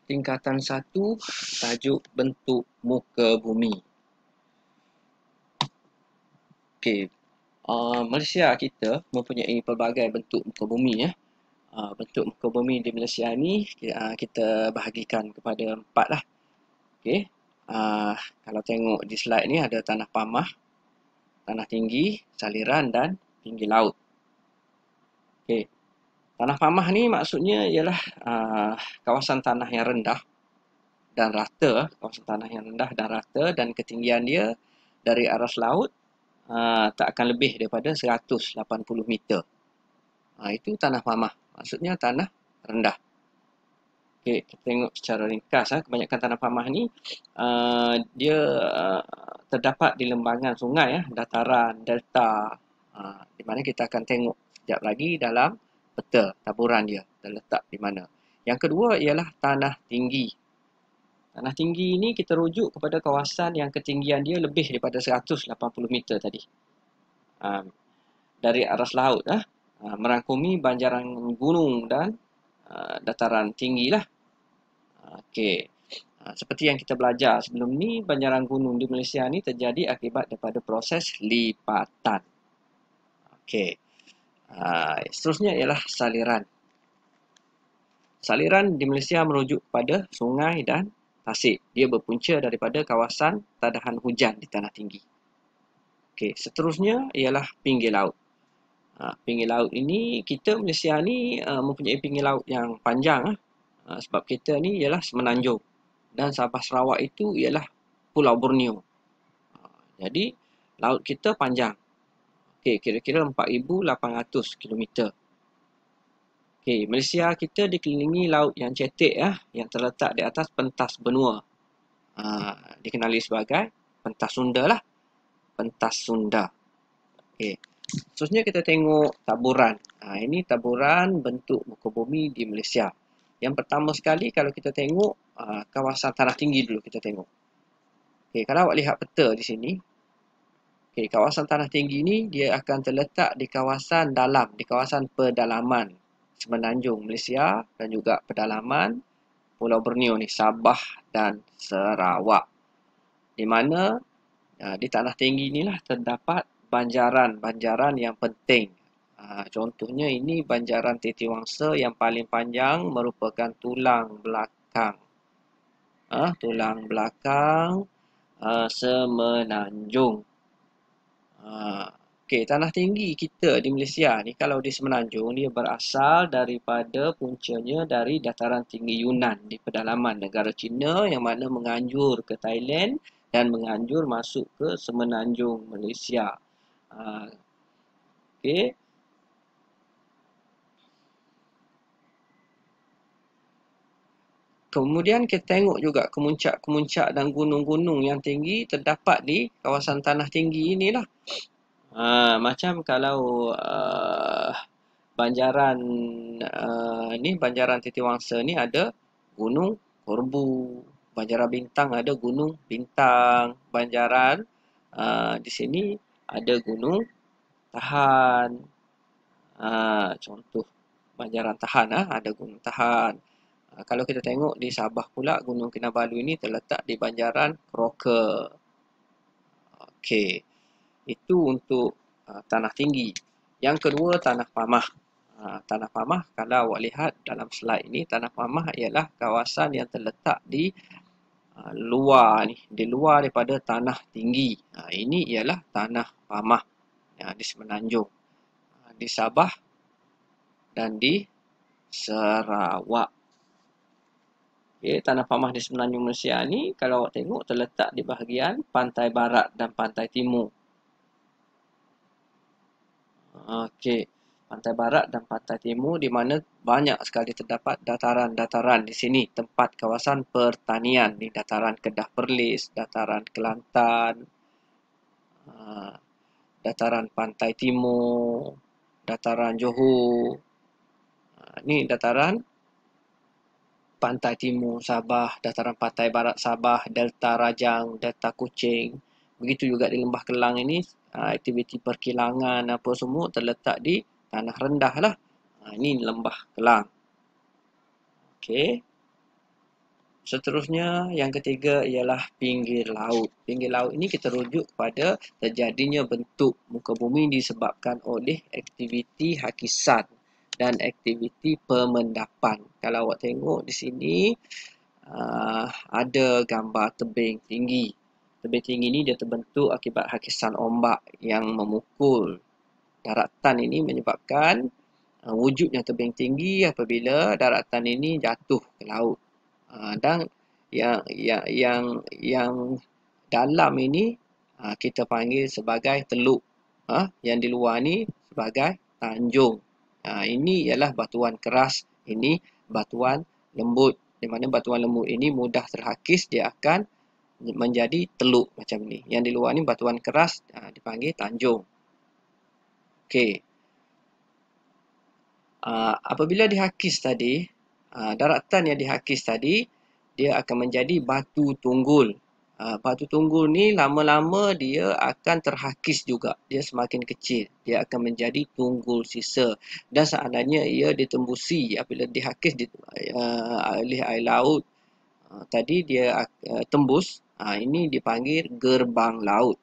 tingkatan 1, tajuk bentuk muka bumi. Okey, Malaysia kita mempunyai pelbagai bentuk muka bumi ya. Bentuk muka bumi di Malaysia ni kita bahagikan kepada 4 lah. Okey. Kalau tengok di slide ni ada tanah pamah, tanah tinggi, saliran dan pinggir laut. Okey. Tanah pamah ni maksudnya ialah kawasan tanah yang rendah dan rata, kawasan tanah yang rendah dan rata, dan ketinggian dia dari aras laut tak akan lebih daripada 180 meter. Itu tanah pamah, maksudnya tanah rendah. Okey, kita tengok secara ringkas. Kebanyakan tanah pamah ni dia terdapat di lembangan sungai, dataran, delta, di mana kita akan tengok sekejap lagi dalam peta taburan dia terletak di mana. Yang kedua ialah tanah tinggi. Tanah tinggi ini kita rujuk kepada kawasan yang ketinggian dia lebih daripada 180 meter tadi. Dari aras laut, merangkumi banjaran gunung dan dataran tinggi lah. Okey. Seperti yang kita belajar sebelum ni, banjaran gunung di Malaysia ni terjadi akibat daripada proses lipatan. Okey. Seterusnya ialah saliran. Saliran di Malaysia merujuk kepada sungai dan tasik. Dia berpunca daripada kawasan tadahan hujan di tanah tinggi. Okey, seterusnya ialah pinggir laut. Pinggir laut ini, kita Malaysia ni mempunyai pinggir laut yang panjang. Sebab kita ni ialah semenanjung. Dan Sabah Sarawak itu ialah Pulau Borneo. Jadi, laut kita panjang. Okey, kira-kira 4,800 km. Okey, Malaysia kita dikelilingi laut yang cetek yang terletak di atas pentas benua. Dikenali sebagai pentas Sunda lah. Pentas Sunda. Okey. Seterusnya kita tengok taburan. Ini taburan bentuk muka bumi di Malaysia. Yang pertama sekali kalau kita tengok kawasan tanah tinggi dulu kita tengok. Okey, kalau awak lihat peta di sini. Okey, kawasan tanah tinggi ni dia akan terletak di kawasan dalam, di kawasan pedalaman semenanjung Malaysia dan juga pedalaman Pulau Borneo ni, Sabah dan Sarawak. Di mana di tanah tinggi inilah terdapat banjaran-banjaran yang penting. Contohnya ini banjaran Titiwangsa yang paling panjang merupakan tulang belakang. Tulang belakang semenanjung. Okey, tanah tinggi kita di Malaysia ni kalau di semenanjung dia berasal daripada puncanya dari dataran tinggi Yunan di pedalaman negara China yang mana menganjur ke Thailand dan menganjur masuk ke semenanjung Malaysia. Okey. Kemudian kita tengok juga kemuncak-kemuncak dan gunung-gunung yang tinggi terdapat di kawasan tanah tinggi inilah. Macam kalau banjaran banjaran Titiwangsa ni ada Gunung Korbu, Banjaran Bintang ada Gunung Bintang, banjaran di sini ada Gunung Tahan. Contoh banjaran Tahan ada Gunung Tahan. Kalau kita tengok di Sabah pula, Gunung Kinabalu ini terletak di banjaran Crocker. Okey. Itu untuk tanah tinggi. Yang kedua, tanah pamah. Tanah pamah, kalau awak lihat dalam slide ini, tanah pamah ialah kawasan yang terletak di luar ni, di luar daripada tanah tinggi. Ini ialah tanah pamah di semenanjung, di Sabah dan di Sarawak. Okay, tanah pamah di semenanjung Malaysia ni kalau awak tengok terletak di bahagian pantai barat dan pantai timur. Okey, pantai barat dan pantai timur di mana banyak sekali terdapat dataran-dataran di sini, tempat kawasan pertanian ni, dataran Kedah Perlis, dataran Kelantan, dataran pantai timur, dataran Johor. Ni dataran pantai timur Sabah, dataran pantai barat Sabah, delta Rajang, delta Kuching. Begitu juga di Lembah Kelang ini, aktiviti perkilangan apa semua terletak di tanah rendah lah. Ini Lembah Kelang. Okey. Seterusnya, yang ketiga ialah pinggir laut. Pinggir laut ini kita rujuk kepada terjadinya bentuk muka bumi disebabkan oleh aktiviti hakisan dan aktiviti pemendapan. Kalau awak tengok di sini, ada gambar tebing tinggi. Tebing tinggi ini dia terbentuk akibat hakisan ombak yang memukul daratan ini, menyebabkan wujudnya tebing tinggi apabila daratan ini jatuh ke laut. Dan yang dalam ini kita panggil sebagai teluk. Yang di luar ni sebagai tanjung. Ini ialah batuan keras, ini batuan lembut. Di mana batuan lembut ini mudah terhakis, dia akan menjadi teluk macam ni. Yang di luar ni batuan keras dipanggil tanjung. Okey. Apabila dihakis tadi, daratan yang dihakis tadi, dia akan menjadi batu tunggul. Batu tunggul ni lama-lama dia akan terhakis juga. Dia semakin kecil. Dia akan menjadi tunggul sisa. Dan seandainya ia ditembusi apabila dihakis oleh air laut, tadi dia tembus, ini dipanggil gerbang laut.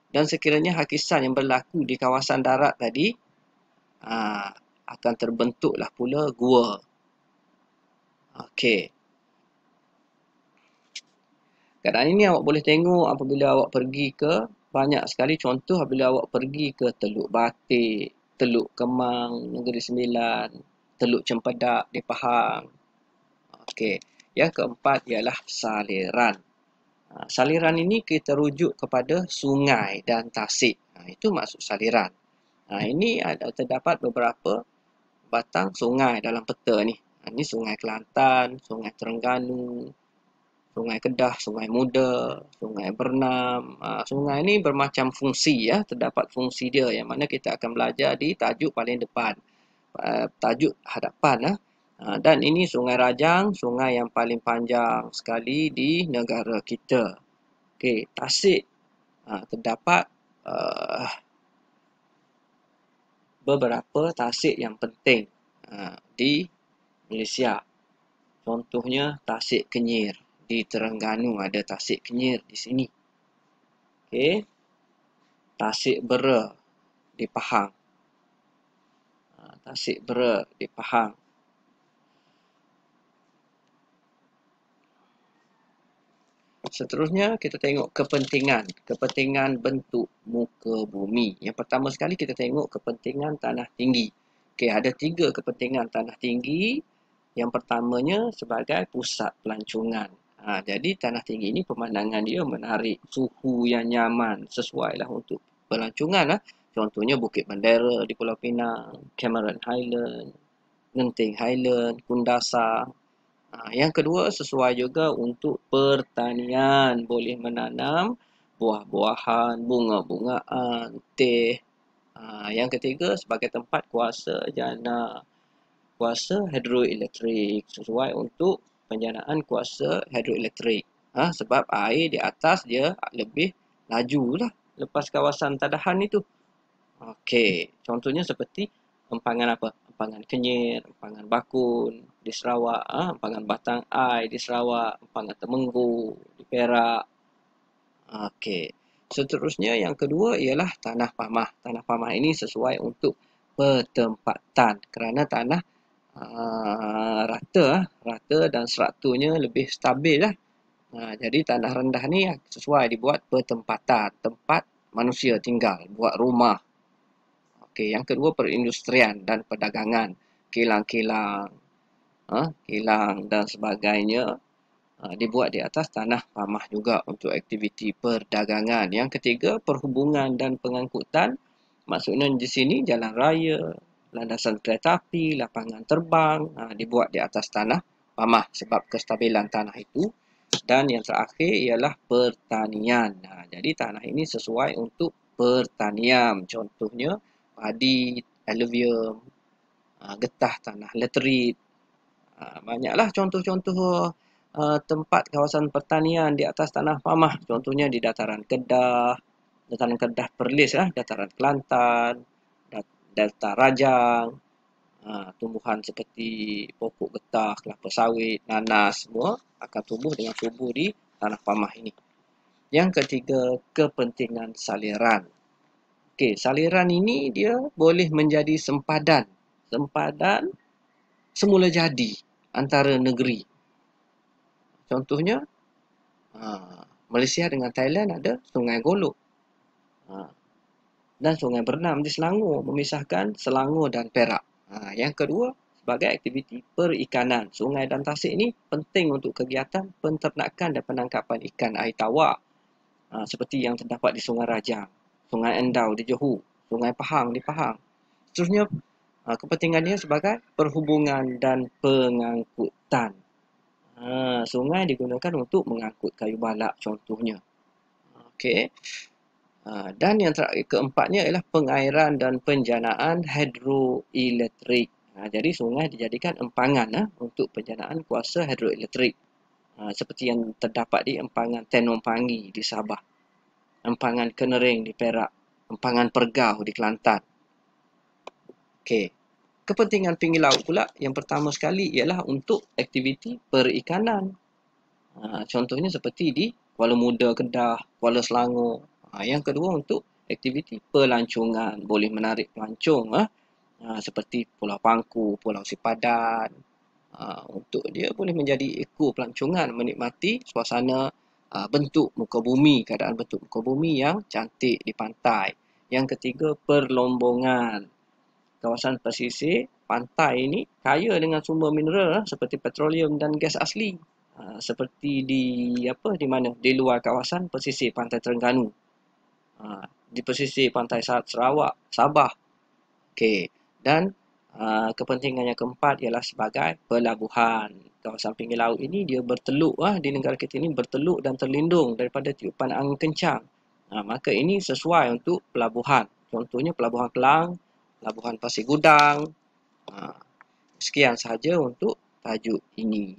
Dan sekiranya hakisan yang berlaku di kawasan darat tadi, akan terbentuklah pula gua. Okey. Keadaan ini awak boleh tengok apabila awak pergi ke banyak sekali contoh apabila awak pergi ke Teluk Batik, Teluk Kemang, Negeri Sembilan, Teluk Cempedak di Pahang. Okey. Yang keempat ialah saliran. Saliran ini kita rujuk kepada sungai dan tasik. Itu maksud saliran. Ini terdapat beberapa batang sungai dalam peta ni. Ini Sungai Kelantan, Sungai Terengganu, Sungai Kedah, Sungai Muda, Sungai Bernam. Sungai ni bermacam fungsi ya, terdapat fungsi dia yang mana kita akan belajar di tajuk paling depan. Tajuk hadapan dan ini Sungai Rajang, sungai yang paling panjang sekali di negara kita. Okey, Tasik terdapat beberapa tasik yang penting di Malaysia. Contohnya Tasik Kenyir. Di Terengganu ada Tasik Kenyir di sini. Okey. Tasik Bera di Pahang. Tasik Bera di Pahang. Seterusnya kita tengok kepentingan bentuk muka bumi. Yang pertama sekali kita tengok kepentingan tanah tinggi. Okey, ada 3 kepentingan tanah tinggi. Yang pertamanya sebagai pusat pelancongan. Jadi tanah tinggi ini pemandangan dia menarik, suhu yang nyaman, sesuai lah untuk pelancongan. Contohnya Bukit Bendera di Pulau Pinang, Cameron Highland, Genting Highland, Kundasang. Yang kedua sesuai juga untuk pertanian, boleh menanam buah-buahan, bunga-bungaan, teh. Yang ketiga sebagai tempat kuasa jana, kuasa hidroelektrik, sesuai untuk penjanaan kuasa hidroelektrik. Sebab air di atas dia lebih laju lah lepas kawasan tadahan itu. Okey, contohnya seperti empangan apa? Empangan Kenyir, empangan Bakun di Sarawak, empangan Batang Ai di Sarawak, empangan Temenggu di Perak. Okey. Seterusnya yang kedua ialah tanah pamah. Tanah pamah ini sesuai untuk pertempatan kerana tanah rata dan seratunya lebih stabil lah. Jadi tanah rendah ni sesuai dibuat pertempatan, tempat manusia tinggal, buat rumah. Okey, yang kedua perindustrian dan perdagangan, kilang-kilang, kilang dan sebagainya dibuat di atas tanah pamah juga untuk aktiviti perdagangan. Yang ketiga perhubungan dan pengangkutan, maksudnya di sini jalan raya, landasan kereta api, lapangan terbang dibuat di atas tanah pamah sebab kestabilan tanah itu. Dan yang terakhir ialah pertanian. Jadi tanah ini sesuai untuk pertanian. Contohnya padi, alluvium, getah tanah laterit. Banyaklah contoh-contoh tempat kawasan pertanian di atas tanah pamah. Contohnya di dataran Kedah Perlis, dataran Kelantan, Delta Rajang, tumbuhan seperti pokok getah, kelapa sawit, nanas semua akan tumbuh dengan subur di tanah pamah ini. Yang ketiga, kepentingan saliran. Okey, saliran ini dia boleh menjadi sempadan semula jadi antara negeri. Contohnya, Malaysia dengan Thailand ada Sungai Golok. Dan Sungai Bernam di Selangor memisahkan Selangor dan Perak. Yang kedua, sebagai aktiviti perikanan. Sungai dan tasik ini penting untuk kegiatan penternakan dan penangkapan ikan air tawar. Seperti yang terdapat di Sungai Rajang, Sungai Endau di Johor, Sungai Pahang di Pahang. Seterusnya, kepentingannya sebagai perhubungan dan pengangkutan. Sungai digunakan untuk mengangkut kayu balak contohnya. Okey. Dan yang terakhir keempatnya ialah pengairan dan penjanaan hidroelektrik. Jadi sungai dijadikan empangan untuk penjanaan kuasa hidroelektrik. Seperti yang terdapat di empangan Tenompangi di Sabah, empangan Kenering di Perak, empangan Pergau di Kelantan. Okey. Kepentingan pinggir laut pula yang pertama sekali ialah untuk aktiviti perikanan. Contohnya seperti di Kuala Muda, Kedah, Kuala Selangor. Yang kedua untuk aktiviti pelancongan, boleh menarik pelancong seperti Pulau Pangku, Pulau Sipadan. Untuk dia boleh menjadi eko pelancongan, menikmati suasana bentuk muka bumi, keadaan bentuk muka bumi yang cantik di pantai. Yang ketiga, perlombongan. Kawasan pesisir pantai ini kaya dengan sumber mineral seperti petroleum dan gas asli. Seperti di mana? Di luar kawasan pesisir pantai Terengganu. Di pesisir pantai Sarawak, Sabah. Okey. Dan kepentingan yang keempat ialah sebagai pelabuhan. Kawasan pinggir laut ini dia berteluk di negara kita ini berteluk dan terlindung daripada tiupan angin kencang. Maka ini sesuai untuk pelabuhan. Contohnya Pelabuhan Kelang, Pelabuhan Pasir Gudang. Sekian sahaja untuk tajuk ini.